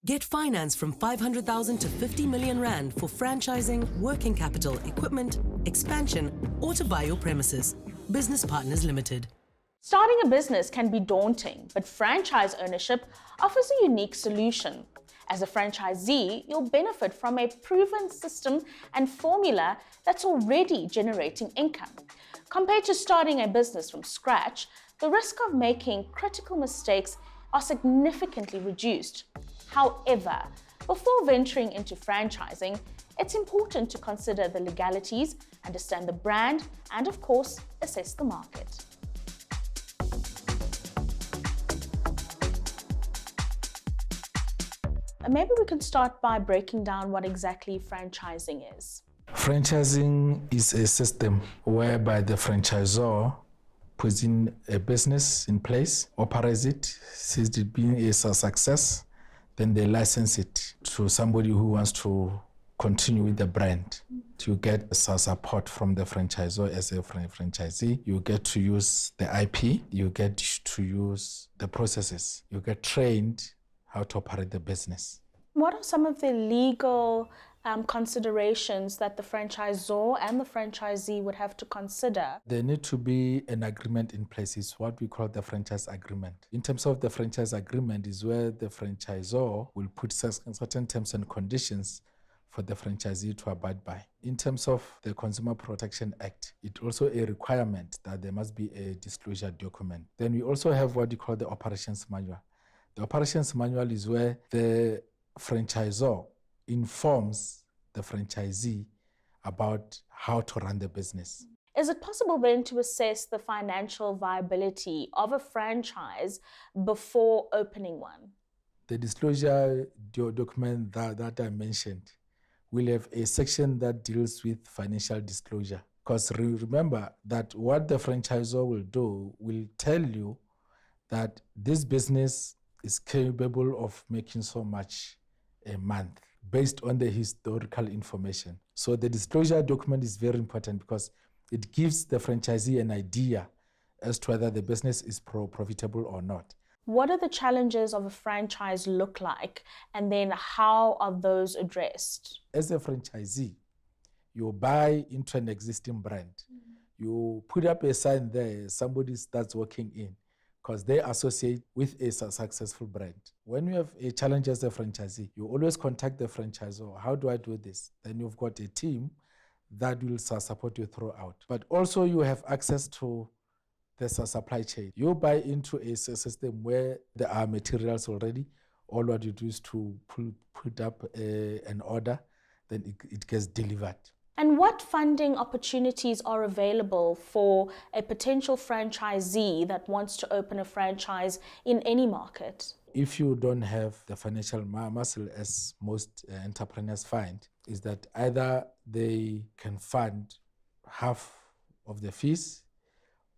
Get finance from 500,000 to 50 million rand for franchising, working capital, equipment, expansion, or to buy your premises. Business Partners Limited. Starting a business can be daunting, but franchise ownership offers a unique solution. As a franchisee, you'll benefit from a proven system and formula that's already generating income. Compared to starting a business from scratch, the risk of making critical mistakes are significantly reduced. However, before venturing into franchising, it's important to consider the legalities, understand the brand, and of course, assess the market. Maybe we can start by breaking down what exactly franchising is. Franchising is a system whereby the franchisor puts in a business in place, operates it, sees it being a success, then they license it to somebody who wants to continue with the brand. You get support from the franchisor as a franchisee. You get to use the IP. You get to use the processes. You get trained how to operate the business. What are some of the legal considerations that the franchisor and the franchisee would have to consider? There need to be an agreement in place. It's what we call the franchise agreement. In terms of the franchise agreement is where the franchisor will put certain terms and conditions for the franchisee to abide by. In terms of the Consumer Protection Act, it's also a requirement that there must be a disclosure document. Then we also have what we call the operations manual. The operations manual is where the franchisor informs the franchisee about how to run the business. Is it possible then to assess the financial viability of a franchise before opening one? The disclosure document that I mentioned will have a section that deals with financial disclosure. Because remember that what the franchisor will do will tell you that this business is capable of making so much a month based on the historical information. So the disclosure document is very important because it gives the franchisee an idea as to whether the business is profitable or not. What are the challenges of a franchise look like, and then how are those addressed? As a franchisee, you buy into an existing brand. You put up a sign there, somebody starts working in, because they associate with a successful brand. When you have a challenge as a franchisee, you always contact the franchisor. How do I do this? Then you've got a team that will support you throughout. But also you have access to the supply chain. You buy into a system where there are materials already. All what you do is to put up an order, then it gets delivered. And what funding opportunities are available for a potential franchisee that wants to open a franchise in any market? If you don't have the financial muscle, as most entrepreneurs find, is that either they can fund half of the fees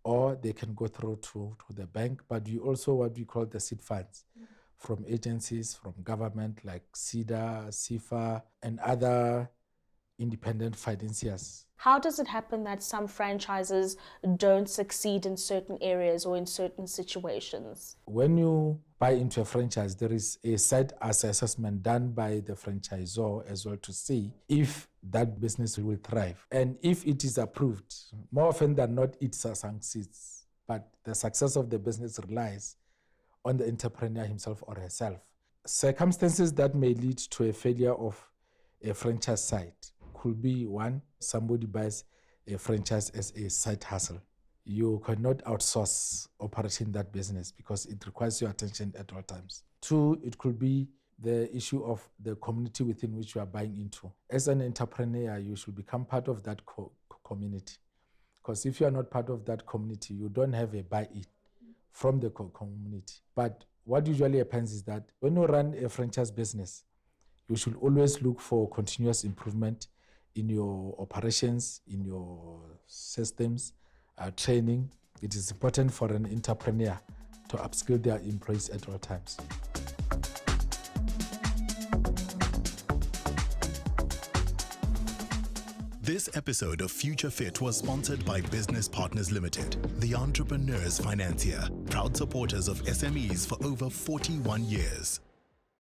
or they can go through to the bank. But we also what we call the seed funds from agencies, from government like SEDA, CIFA, and other independent financiers. How does it happen that some franchises don't succeed in certain areas or in certain situations? When you buy into a franchise, there is a site assessment done by the franchisor as well to see if that business will thrive. And if it is approved, more often than not, it succeeds. But the success of the business relies on the entrepreneur himself or herself. Circumstances that may lead to a failure of a franchise site could be: one, somebody buys a franchise as a side hustle. You cannot outsource operating that business because it requires your attention at all times. Two, it could be the issue of the community within which you are buying into. As an entrepreneur, you should become part of that community. Because if you are not part of that community, you don't have a buy-in from the community. But what usually happens is that when you run a franchise business, you should always look for continuous improvement in your operations, in your systems, training. It is important for an entrepreneur to upskill their employees at all times. This episode of Future Fit was sponsored by Business Partners Limited, the entrepreneur's financier, proud supporters of SMEs for over 41 years.